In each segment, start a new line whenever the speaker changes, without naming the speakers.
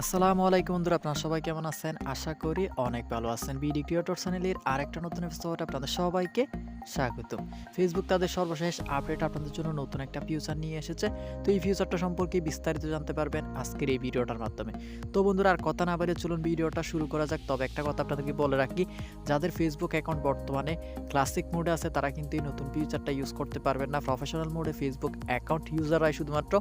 আসসালামু আলাইকুম বন্ধুরা, আপনারা সবাই কেমন আছেন? আশা করি অনেক ভালো আছেন। বিডি ক্রিয়েটর চ্যানেলের আরেকটা নতুন এপিসোডে আপনাদের সবাইকে স্বাগতম। ফেসবুক তাদের সর্বশেষ আপডেট আপনাদের জন্য নতুন একটা ফিচার নিয়ে এসেছে। তো এই ফিচারটা সম্পর্কে বিস্তারিত জানতে পারবেন আজকের এই ভিডিওটার মাধ্যমে। তো বন্ধুরা, আর কথা না বাড়িয়ে চলুন ভিডিওটা শুরু করা যাক। তবে একটা কথা আপনাদেরকে বলে রাখি, যাদের ফেসবুক অ্যাকাউন্ট বর্তমানে ক্লাসিক মোডে আছে তারা কিন্তু এই নতুন ফিচারটা ইউজ করতে পারবেন না। প্রফেশনাল মোডে ফেসবুক অ্যাকাউন্ট ইউজাররাই শুধুমাত্র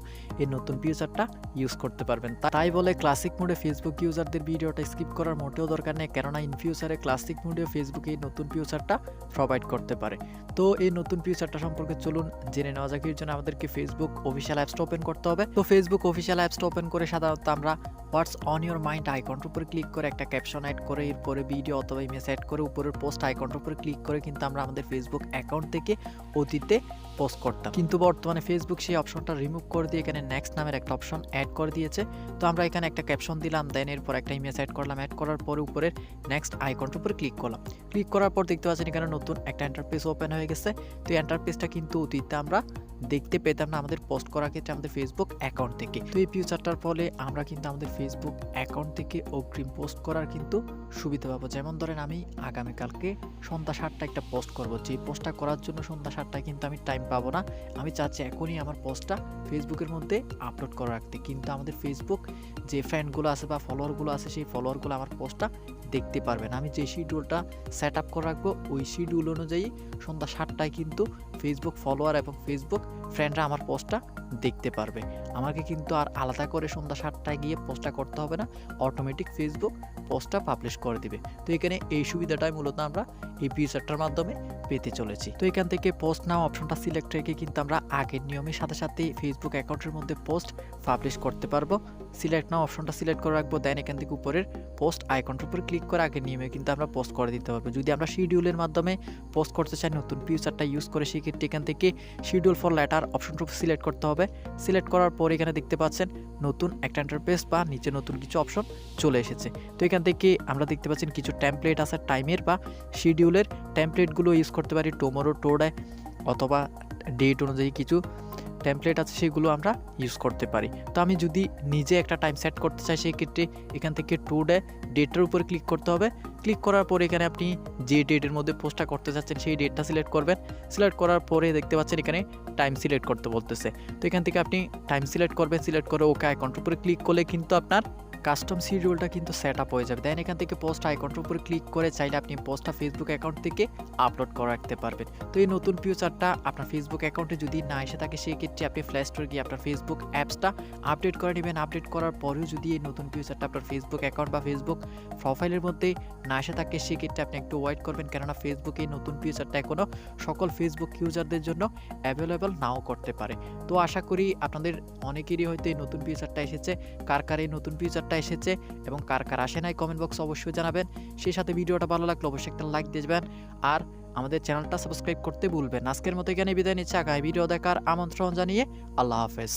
এই নতুন ফিচারটা ইউজ করতে পারবেন। তাই বলে ক্লাসিক মোডে ফেসবুক ইউজারদের ভিডিওটা স্কিপ করার মোটেও দরকার নেই, কেননা ইন ফিউচারে ক্লাসিক মোডে ফেসবুক এই নতুন ফিচারটা প্রোভাইড করতে পারে। তো এই নতুন ফিচারটা সম্পর্কে চলুন জেনে নেওয়া যাক। এর জন্য আমাদেরকে ফেসবুক অফিসিয়াল অ্যাপসটা ওপেন করতে হবে। তো ফেসবুক অফিসিয়াল অ্যাপসটা ওপেন করে সাধারণত আমরা হোয়াটস অন ইউর মাইন্ড আইকনটার উপরে ক্লিক করে একটা ক্যাপশন অ্যাড করে এরপরে ভিডিও অথবা ইমেজ অ্যাড করে উপরের পোস্ট আইকনটার উপরে ক্লিক করে কিন্তু আমরা আমাদের ফেসবুক অ্যাকাউন্ট থেকে অতীতে পোস্ট করতাম। কিন্তু বর্তমানে ফেসবুক সেই অপশনটা রিমুভ করে দিয়ে এখানে নেক্সট নামের একটা অপশন অ্যাড করে দিয়েছে। তো আমরা এখানে একটা ক্যাপশন দিলাম, দেন এরপর একটা ইমেজ অ্যাড করলাম, অ্যাড করার পরে উপরের নেক্সট আইকনটার উপরে ক্লিক করলাম। ক্লিক করার পর দেখতে পাচ্ছেন এখানে নতুন একটা ইন্টারফেস ওপেন হয়ে গেছে। তো এই ইন্টারফেসটা কিন্তু অতীতে আমরা দেখতে পেতাম না আমাদের পোস্ট করার ক্ষেত্রে আমাদের ফেসবুক অ্যাকাউন্ট থেকে। তো এই ফিচারটার ফলে আমরা কিন্তু আমাদের ফেসবুক অ্যাকাউন্ট থেকে অগ্রিম পোস্ট করার কিন্তু সুবিধা পাবো। যেমন ধরেন আমি আগামীকালকে সন্ধ্যা 7টায় একটা পোস্ট করব, যে পোস্টটা করার জন্য সন্ধ্যা 7টায় কিন্তু আমি টাইম পাবো না। আমি চাচ্ছি এখনই আমার পোস্টটা ফেসবুকের মধ্যে আপলোড করে রাখতে, কিন্তু আমাদের ফেসবুক যে ফ্রেন্ডগুলো আছে বা ফলোয়ারগুলো আছে সেই ফলোয়ারগুলো আমার পোস্টটা দেখতে পারবে না। আমি যে শিডিউলটা সেট আপ করে রাখবো ওই শিডিউল অনুযায়ী সন্ধ্যা 7টায় কিন্তু ফেসবুক ফলোয়ার এবং ফেসবুক ফ্রেন্ডরা আমার পোস্টটা দেখতে পারবে। আমাকে কিন্তু আর আলাদা করে সন্ধ্যা 7টায় গিয়ে পোস্টটা করতে হবে না, অটোমেটিক ফেসবুক পোস্টটা পাবলিশ করে দিবে। তো এখানে এই সুবিধাটাই মূলত আমরা এই ফিচারটার মাধ্যমে পেতে চলেছি। তো এখান থেকে পোস্ট নাও অপশনটা সিলেক্ট রেখে কিন্তু আমরা আগের নিয়মের সাথে সাথে ফেসবুক অ্যাকাউন্টের মধ্যে পোস্ট পাবলিশ করতে পারবো। সিলেক্ট নাও অপশনটা সিলেক্ট করে রাখবো, দেন এখান থেকে উপরের পোস্ট আইকনটার উপর ক্লিক করে আগের নিয়মে কিন্তু আমরা পোস্ট করে দিতে পারবো। যদি আমরা শিডিউলের মাধ্যমে পোস্ট করতে চাই নতুন ফিচারটা ইউজ করে, সেক্ষেত্রে এখান থেকে শিডিউল ফর লেটার অপশনটা সিলেক্ট করতে হবে। সিলেক্ট করার পর এখানে দেখতে পাচ্ছেন নতুন একটা ইন্টারফেস বা নিচে নতুন কিছু অপশন চলে এসেছে। তো এখান থেকে আমরা দেখতে পাচ্ছেন কিছু টেমপ্লেট আছে টাইমের বা শিডিউলের টেমপ্লেটগুলো ইউজ করতে পারি। টুমরো, টুডে অথবা ডেট অনুযায়ী কিছু টেমপ্লেট আছে, সেগুলো আমরা ইউজ করতে পারি। তো আমি যদি নিজে একটা টাইম সেট করতে চাই সেক্ষেত্রে এখান থেকে টুডে ডেটের উপরে ক্লিক করতে হবে। ক্লিক করার পরে এখানে আপনি যে ডেটের মধ্যে পোস্টটা করতে চাচ্ছেন সেই ডেটটা সিলেক্ট করবেন। সিলেক্ট করার পরে দেখতে পাচ্ছেন এখানে টাইম সিলেক্ট করতে বলতেছে। তো এখান থেকে আপনি টাইম সিলেক্ট করবেন। সিলেক্ট করে ওকে আইকনটার উপরে ক্লিক করলে কিন্তু আপনার কাস্টম শিডিউলটা কিন্তু সেট আপ হয়ে যাবে। দেন এখান থেকে পোস্ট আইকনটার উপরে ক্লিক করে চাইলে আপনি পোস্টটা ফেসবুক অ্যাকাউন্ট থেকে আপলোড করে রাখতে পারবেন। তো এই নতুন ফিচারটা আপনার ফেসবুক অ্যাকাউন্টে যদি না এসে থাকে সেক্ষেত্রে আপনি প্লে স্টোরে গিয়ে আপনার ফেসবুক অ্যাপসটা আপডেট করে নেবেন। আপডেট করার পরেও যদি এই নতুন ফিচারটা আপনার ফেসবুক অ্যাকাউন্ট বা ফেসবুক প্রোফাইলের মধ্যে না এসে থাকে সেক্ষেত্রে আপনি একটু ওয়েট করবেন, কেননা ফেসবুকে এই নতুন ফিচারটা এখনও সকল ফেসবুক ইউজারদের জন্য অ্যাভেলেবল নাও করতে পারে। তো আশা করি আপনাদের অনেকেরই হয়তো এই নতুন ফিচারটা এসেছে। কার কার এই নতুন ফিচারটা এসেছে এবং কার কার আসে নাই কমেন্ট বক্সে অবশ্যই জানাবেন। সেই সাথে ভিডিওটা ভালো লাগলে অবশ্যই একটা লাইক দেবেন আর আমাদের চ্যানেলটা সাবস্ক্রাইব করতে ভুলবেন। আজকের মতো এখানে বিদায় নিচ্ছি, আগামী ভিডিও দেখার আমন্ত্রণ জানিয়ে আল্লাহ হাফেজ।